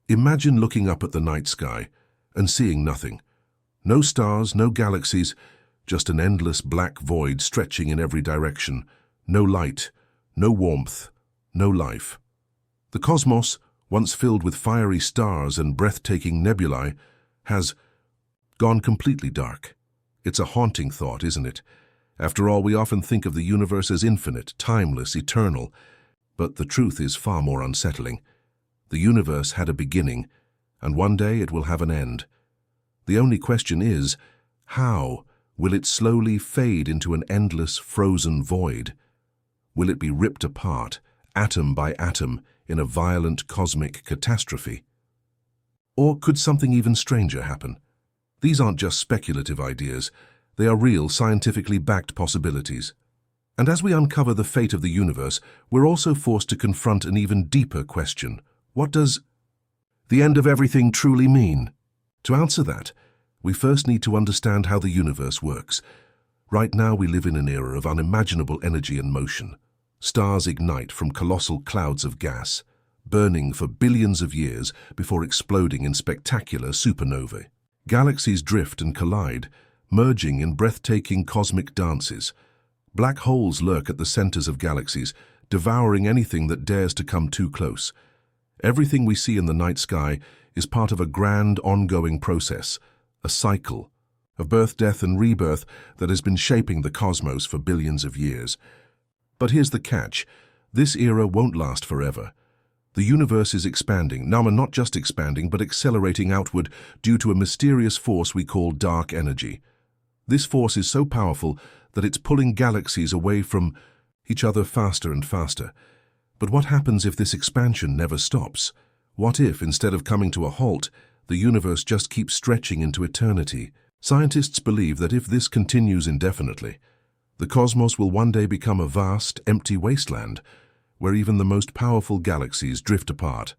Imagine looking up at the night sky and seeing nothing. No stars, no galaxies, just an endless black void stretching in every direction. No light, no warmth, no life. The cosmos, once filled with fiery stars and breathtaking nebulae, has gone completely dark. It's a haunting thought, isn't it? After all, we often think of the universe as infinite, timeless, eternal, but the truth is far more unsettling. The universe had a beginning, and one day it will have an end. The only question is, how will it slowly fade into an endless, frozen void? Will it be ripped apart, atom by atom, in a violent cosmic catastrophe? Or could something even stranger happen? These aren't just speculative ideas, they are real, scientifically backed possibilities. And as we uncover the fate of the universe, we're also forced to confront an even deeper question. What does the end of everything truly mean? To answer that, we first need to understand how the universe works. Right now we live in an era of unimaginable energy and motion. Stars ignite from colossal clouds of gas, burning for billions of years before exploding in spectacular supernovae. Galaxies drift and collide, merging in breathtaking cosmic dances. Black holes lurk at the centers of galaxies, devouring anything that dares to come too close. Everything we see in the night sky is part of a grand, ongoing process, a cycle of birth, death, and rebirth that has been shaping the cosmos for billions of years. But here's the catch. This era won't last forever. The universe is expanding, not just expanding, but accelerating outward due to a mysterious force we call dark energy. This force is so powerful that it's pulling galaxies away from each other faster and faster. But what happens if this expansion never stops? What if, instead of coming to a halt, the universe just keeps stretching into eternity? Scientists believe that if this continues indefinitely, the cosmos will one day become a vast, empty wasteland, where even the most powerful galaxies drift apart,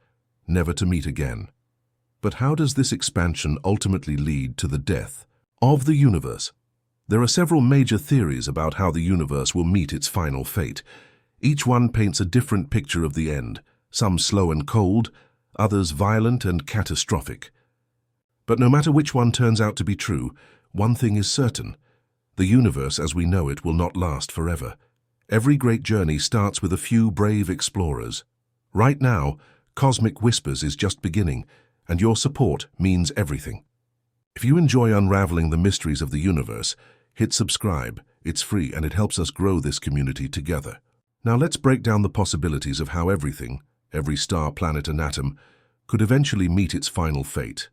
never to meet again. But how does this expansion ultimately lead to the death of the universe? There are several major theories about how the universe will meet its final fate. Each one paints a different picture of the end, some slow and cold, others violent and catastrophic. But no matter which one turns out to be true, one thing is certain. The universe as we know it will not last forever. Every great journey starts with a few brave explorers. Right now, Cosmic Whispers is just beginning, and your support means everything. If you enjoy unraveling the mysteries of the universe, hit subscribe. It's free and it helps us grow this community together. Now let's break down the possibilities of how everything, every star, planet, and atom, could eventually meet its final fate.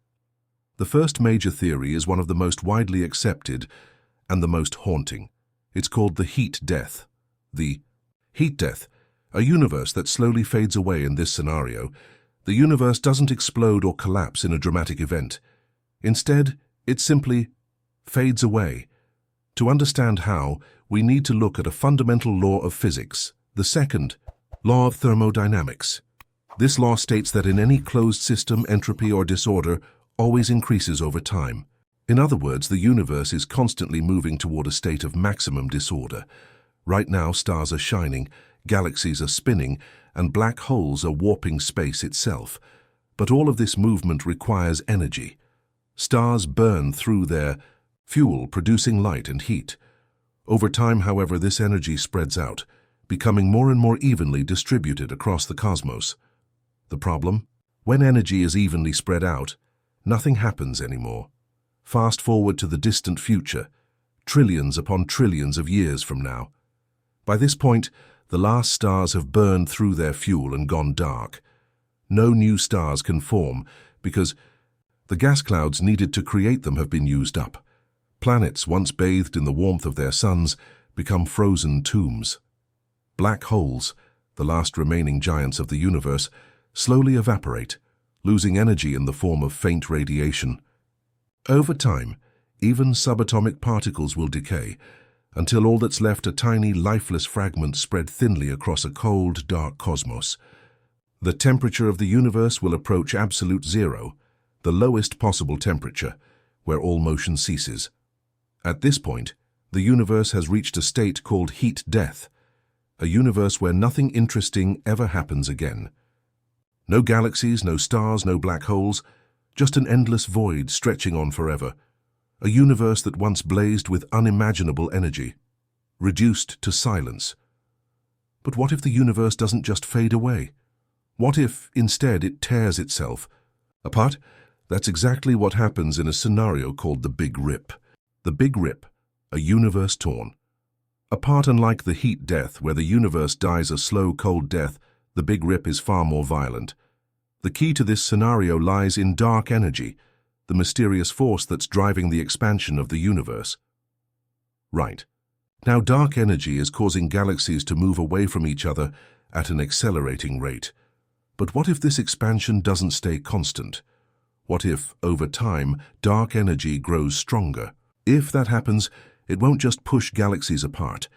The first major theory is one of the most widely accepted and the most haunting. It's called the heat death. The heat death, a universe that slowly fades away in this scenario. The universe doesn't explode or collapse in a dramatic event. Instead, it simply fades away. To understand how, we need to look at a fundamental law of physics, the second law of thermodynamics. This law states that in any closed system, entropy or disorder always increases over time. In other words, the universe is constantly moving toward a state of maximum disorder. Right now, stars are shining, galaxies are spinning, and black holes are warping space itself. But all of this movement requires energy. Stars burn through their fuel, producing light and heat. Over time, however, this energy spreads out, becoming more and more evenly distributed across the cosmos. The problem? When energy is evenly spread out, nothing happens anymore. Fast forward to the distant future, trillions upon trillions of years from now. By this point, the last stars have burned through their fuel and gone dark. No new stars can form because the gas clouds needed to create them have been used up. Planets, once bathed in the warmth of their suns, become frozen tombs. Black holes, the last remaining giants of the universe, slowly evaporate, losing energy in the form of faint radiation. Over time, even subatomic particles will decay, until all that's left are tiny, lifeless fragments spread thinly across a cold, dark cosmos. The temperature of the universe will approach absolute zero, the lowest possible temperature, where all motion ceases. At this point, the universe has reached a state called heat death, a universe where nothing interesting ever happens again. No galaxies, no stars, no black holes, just an endless void stretching on forever. A universe that once blazed with unimaginable energy, reduced to silence. But what if the universe doesn't just fade away? What if, instead, it tears itself apart? That's exactly what happens in a scenario called the Big Rip. The Big Rip, a universe torn. Apart, unlike the heat death, where the universe dies a slow, cold death, the Big Rip is far more violent. The key to this scenario lies in dark energy, the mysterious force that's driving the expansion of the universe. Right. Now, dark energy is causing galaxies to move away from each other at an accelerating rate. But what if this expansion doesn't stay constant? What if, over time, dark energy grows stronger? If that happens, it won't just push galaxies apart.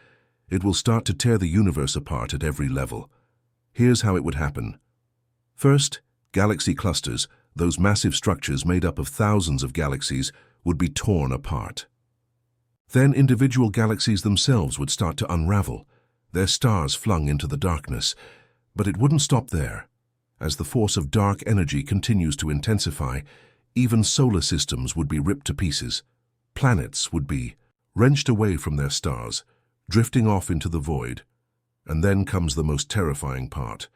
It will start to tear the universe apart at every level. Here's how it would happen. First, galaxy clusters, those massive structures made up of thousands of galaxies, would be torn apart. Then individual galaxies themselves would start to unravel, their stars flung into the darkness. But it wouldn't stop there. As the force of dark energy continues to intensify, even solar systems would be ripped to pieces. Planets would be wrenched away from their stars, drifting off into the void. And then comes the most terrifying part.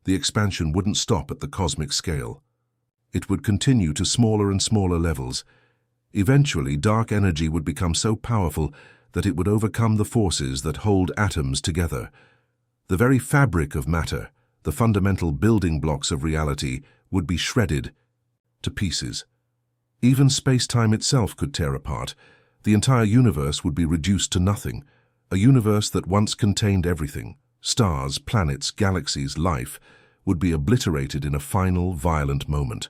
The expansion wouldn't stop at the cosmic scale. It would continue to smaller and smaller levels. Eventually, dark energy would become so powerful that it would overcome the forces that hold atoms together. The very fabric of matter, the fundamental building blocks of reality, would be shredded to pieces. Even space-time itself could tear apart. The entire universe would be reduced to nothing. A universe that once contained everything, stars, planets, galaxies, life, would be obliterated in a final, violent moment.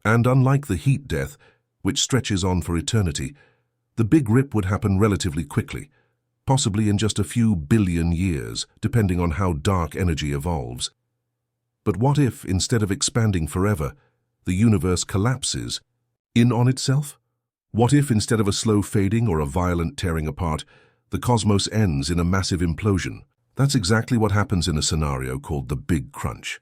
And unlike the heat death, which stretches on for eternity, the Big Rip would happen relatively quickly, possibly in just a few billion years, depending on how dark energy evolves. But what if, instead of expanding forever, the universe collapses in on itself? What if, instead of a slow fading or a violent tearing apart, the cosmos ends in a massive implosion? That's exactly what happens in a scenario called the Big Crunch.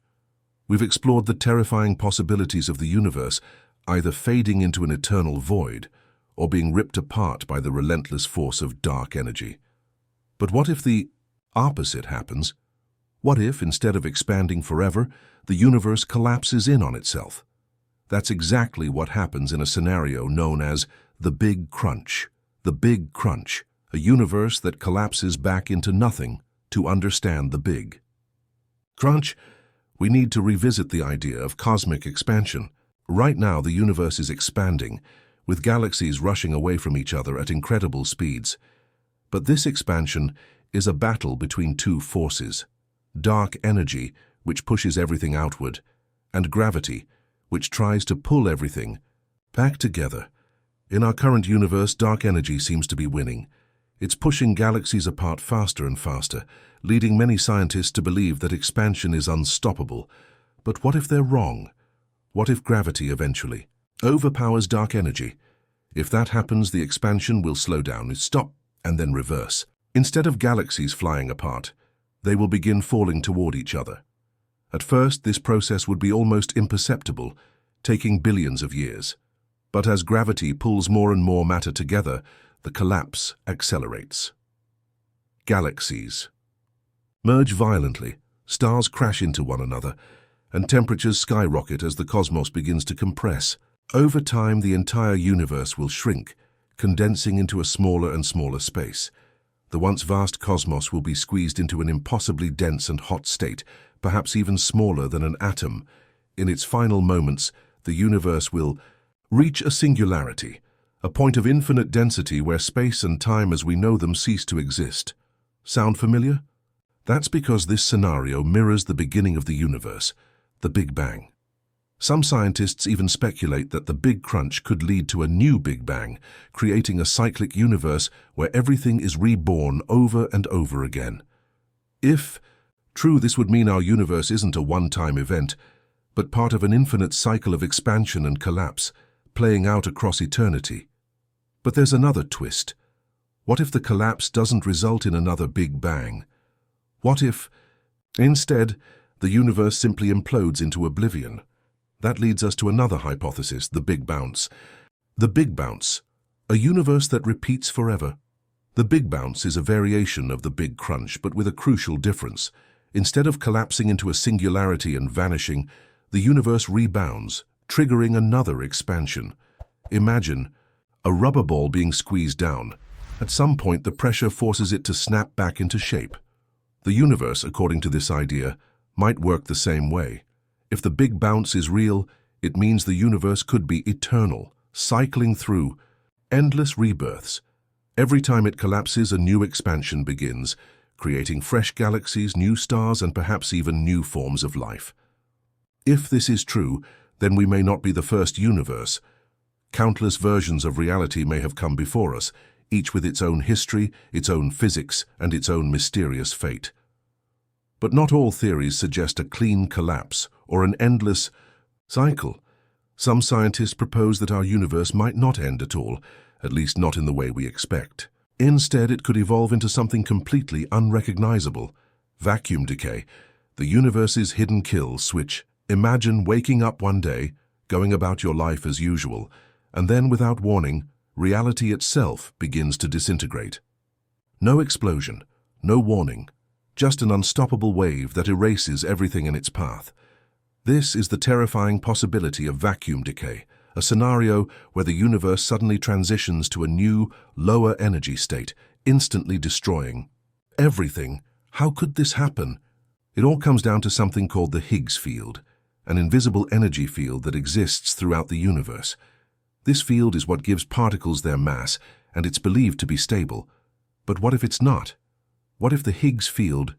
We've explored the terrifying possibilities of the universe, either fading into an eternal void or being ripped apart by the relentless force of dark energy. But what if the opposite happens? What if, instead of expanding forever, the universe collapses in on itself? That's exactly what happens in a scenario known as the Big Crunch. The Big Crunch, a universe that collapses back into nothing to understand the Big Crunch. We need to revisit the idea of cosmic expansion. Right now, the universe is expanding, with galaxies rushing away from each other at incredible speeds. But this expansion is a battle between two forces: dark energy, which pushes everything outward, and gravity, which tries to pull everything back together. In our current universe, dark energy seems to be winning. It's pushing galaxies apart faster and faster, leading many scientists to believe that expansion is unstoppable. But what if they're wrong? What if gravity eventually overpowers dark energy? If that happens, the expansion will slow down, stop, and then reverse. Instead of galaxies flying apart, they will begin falling toward each other. At first, this process would be almost imperceptible, taking billions of years. But as gravity pulls more and more matter together, the collapse accelerates. Galaxies merge violently, stars crash into one another, and temperatures skyrocket as the cosmos begins to compress. Over time, the entire universe will shrink, condensing into a smaller and smaller space. The once vast cosmos will be squeezed into an impossibly dense and hot state, perhaps even smaller than an atom. In its final moments, the universe will reach a singularity, a point of infinite density where space and time as we know them cease to exist. Sound familiar? That's because this scenario mirrors the beginning of the universe, the Big Bang. Some scientists even speculate that the Big Crunch could lead to a new Big Bang, creating a cyclic universe where everything is reborn over and over again. If true, this would mean our universe isn't a one-time event, but part of an infinite cycle of expansion and collapse, playing out across eternity. But there's another twist. What if the collapse doesn't result in another Big Bang? What if, instead, The universe simply implodes into oblivion. That leads us to another hypothesis, the Big Bounce. The Big Bounce, a universe that repeats forever. The Big Bounce is a variation of the Big Crunch, but with a crucial difference. Instead of collapsing into a singularity and vanishing, the universe rebounds, triggering another expansion. Imagine a rubber ball being squeezed down. At some point, the pressure forces it to snap back into shape. The universe, according to this idea, might work the same way. If the Big Bounce is real, it means the universe could be eternal, cycling through endless rebirths. Every time it collapses, a new expansion begins, creating fresh galaxies, new stars, and perhaps even new forms of life. If this is true, then we may not be the first universe. Countless versions of reality may have come before us, each with its own history, its own physics, and its own mysterious fate. But not all theories suggest a clean collapse or an endless cycle. Some scientists propose that our universe might not end at all, at least not in the way we expect. Instead, it could evolve into something completely unrecognizable. Vacuum decay, the universe's hidden kill switch. Imagine waking up one day, going about your life as usual, and then, without warning, reality itself begins to disintegrate. No explosion, no warning, just an unstoppable wave that erases everything in its path. This is the terrifying possibility of vacuum decay, a scenario where the universe suddenly transitions to a new, lower energy state, instantly destroying everything. How could this happen? It all comes down to something called the Higgs field, an invisible energy field that exists throughout the universe. This field is what gives particles their mass, and it's believed to be stable. But what if it's not? What if the Higgs field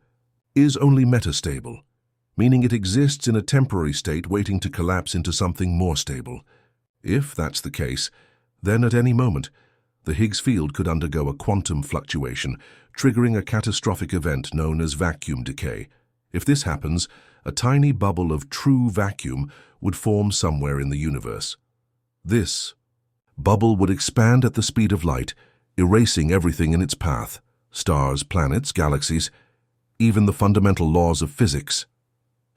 is only metastable, meaning it exists in a temporary state waiting to collapse into something more stable? If that's the case, then at any moment, the Higgs field could undergo a quantum fluctuation, triggering a catastrophic event known as vacuum decay. If this happens, a tiny bubble of true vacuum would form somewhere in the universe. This bubble would expand at the speed of light, erasing everything in its path: stars, planets, galaxies, even the fundamental laws of physics.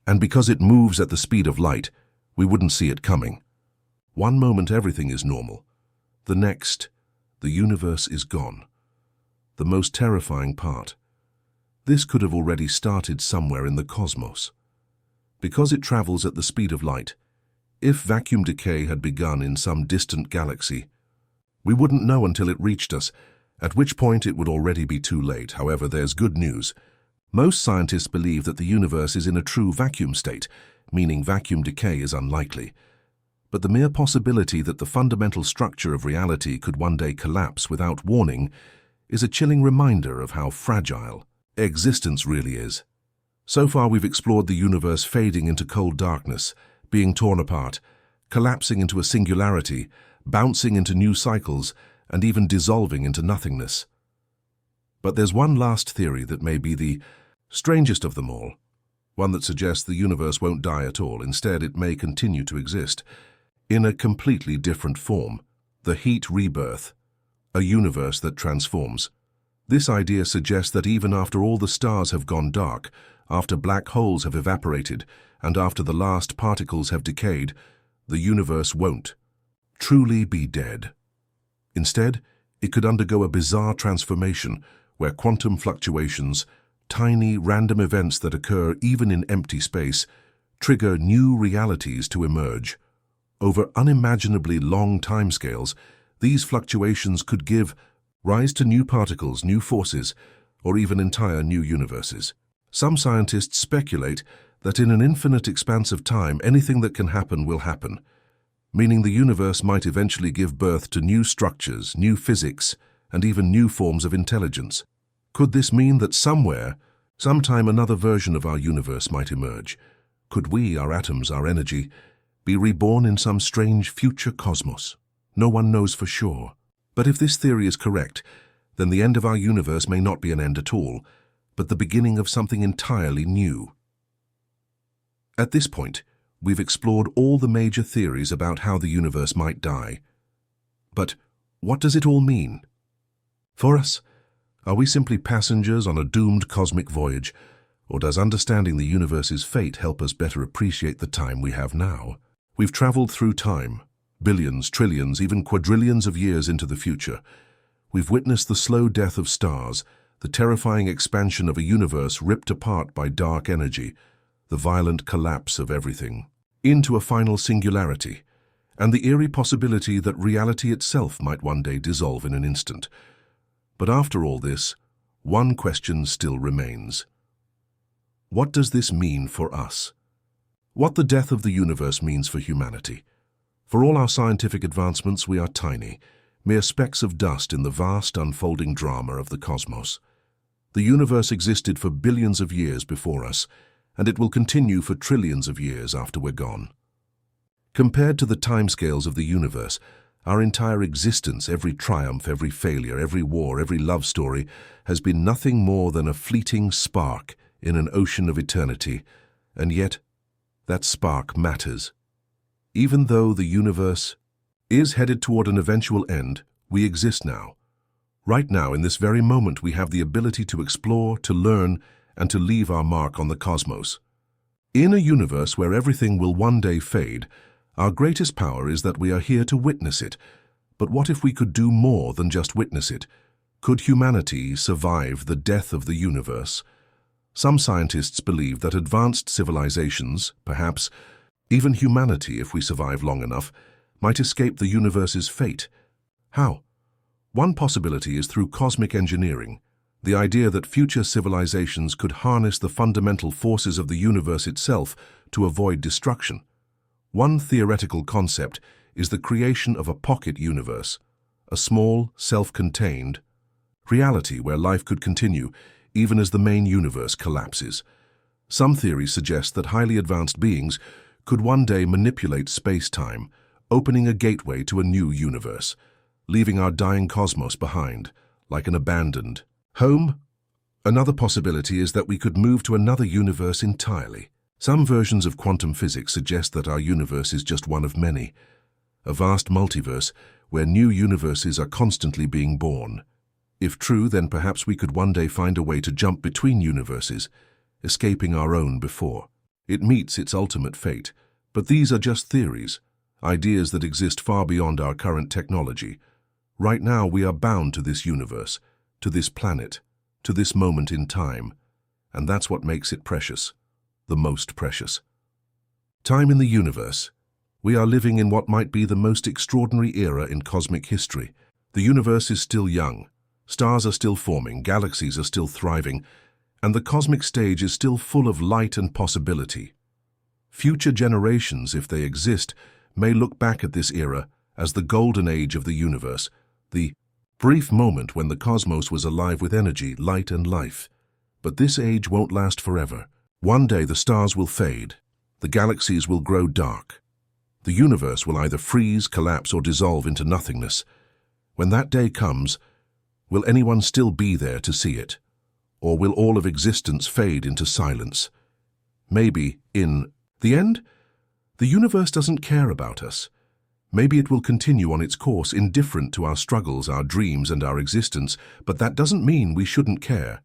And because it moves at the speed of light, we wouldn't see it coming. One moment everything is normal. The next, the universe is gone. The most terrifying part. This could have already started somewhere in the cosmos. Because it travels at the speed of light, if vacuum decay had begun in some distant galaxy, we wouldn't know until it reached us, at which point it would already be too late. However, there's good news. Most scientists believe that the universe is in a true vacuum state, meaning vacuum decay is unlikely. But the mere possibility that the fundamental structure of reality could one day collapse without warning is a chilling reminder of how fragile existence really is. So far, we've explored the universe fading into cold darkness, being torn apart, collapsing into a singularity, bouncing into new cycles, and even dissolving into nothingness. But there's one last theory that may be the strangest of them all, one that suggests the universe won't die at all. Instead, it may continue to exist in a completely different form: the heat rebirth, a universe that transforms. This idea suggests that even after all the stars have gone dark, after black holes have evaporated, and after the last particles have decayed, the universe won't truly be dead. Instead, it could undergo a bizarre transformation where quantum fluctuations, tiny random events that occur even in empty space, trigger new realities to emerge. Over unimaginably long timescales, these fluctuations could give rise to new particles, new forces, or even entire new universes. Some scientists speculate that in an infinite expanse of time, anything that can happen will happen, meaning the universe might eventually give birth to new structures, new physics, and even new forms of intelligence. Could this mean that somewhere, sometime, another version of our universe might emerge? Could we, our atoms, our energy, be reborn in some strange future cosmos? No one knows for sure. But if this theory is correct, then the end of our universe may not be an end at all, but the beginning of something entirely new. At this point, we've explored all the major theories about how the universe might die. But what does it all mean? For us, are we simply passengers on a doomed cosmic voyage, Or does understanding the universe's fate help us better appreciate the time we have now? We've traveled through time, billions, trillions, even quadrillions of years into the future. We've witnessed the slow death of stars, the terrifying expansion of a universe ripped apart by dark energy, the violent collapse of everything, into a final singularity, and the eerie possibility that reality itself might one day dissolve in an instant. But after all this, one question still remains. What does this mean for us? What the death of the universe means for humanity? For all our scientific advancements, we are tiny, mere specks of dust in the vast unfolding drama of the cosmos. The universe existed for billions of years before us, and it will continue for trillions of years after we're gone. Compared to the timescales of the universe, our entire existence, every triumph, every failure, every war, every love story, has been nothing more than a fleeting spark in an ocean of eternity, and yet that spark matters. Even though the universe is headed toward an eventual end, we exist now. Right now, in this very moment, we have the ability to explore, to learn, and to leave our mark on the cosmos. In a universe where everything will one day fade, our greatest power is that we are here to witness it. But what if we could do more than just witness it? Could humanity survive the death of the universe? Some scientists believe that advanced civilizations, perhaps even humanity if we survive long enough, might escape the universe's fate. How? One possibility is through cosmic engineering, the idea that future civilizations could harness the fundamental forces of the universe itself to avoid destruction. One theoretical concept is the creation of a pocket universe, a small, self-contained reality where life could continue even as the main universe collapses. Some theories suggest that highly advanced beings could one day manipulate space-time, opening a gateway to a new universe, leaving our dying cosmos behind, like an abandoned home. Another possibility is that we could move to another universe entirely. Some versions of quantum physics suggest that our universe is just one of many, a vast multiverse where new universes are constantly being born. If true, then perhaps we could one day find a way to jump between universes, escaping our own before it meets its ultimate fate. But these are just theories, ideas that exist far beyond our current technology. Right now, we are bound to this universe, to this planet, to this moment in time, and that's what makes it precious, the most precious. Time in the universe. We are living in what might be the most extraordinary era in cosmic history. The universe is still young, stars are still forming, galaxies are still thriving, and the cosmic stage is still full of light and possibility. Future generations, if they exist, may look back at this era as the golden age of the universe, the brief moment when the cosmos was alive with energy, light, and life. But this age won't last forever. One day the stars will fade, the galaxies will grow dark. The universe will either freeze, collapse, or dissolve into nothingness. When that day comes, will anyone still be there to see it? Or will all of existence fade into silence? Maybe, in the end, the universe doesn't care about us. Maybe it will continue on its course, indifferent to our struggles, our dreams, and our existence, but that doesn't mean we shouldn't care.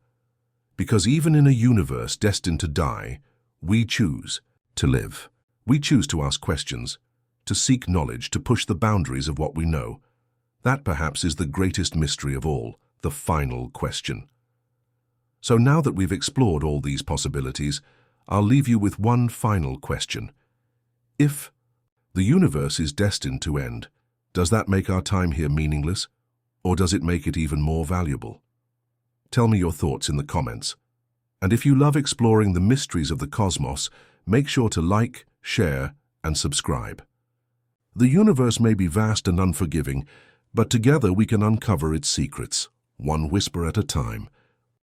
Because even in a universe destined to die, we choose to live. We choose to ask questions, to seek knowledge, to push the boundaries of what we know. That perhaps is the greatest mystery of all, the final question. So now that we've explored all these possibilities, I'll leave you with one final question. If the universe is destined to end, does that make our time here meaningless, or does it make it even more valuable? Tell me your thoughts in the comments. And if you love exploring the mysteries of the cosmos, make sure to like, share, and subscribe. The universe may be vast and unforgiving, but together we can uncover its secrets, one whisper at a time.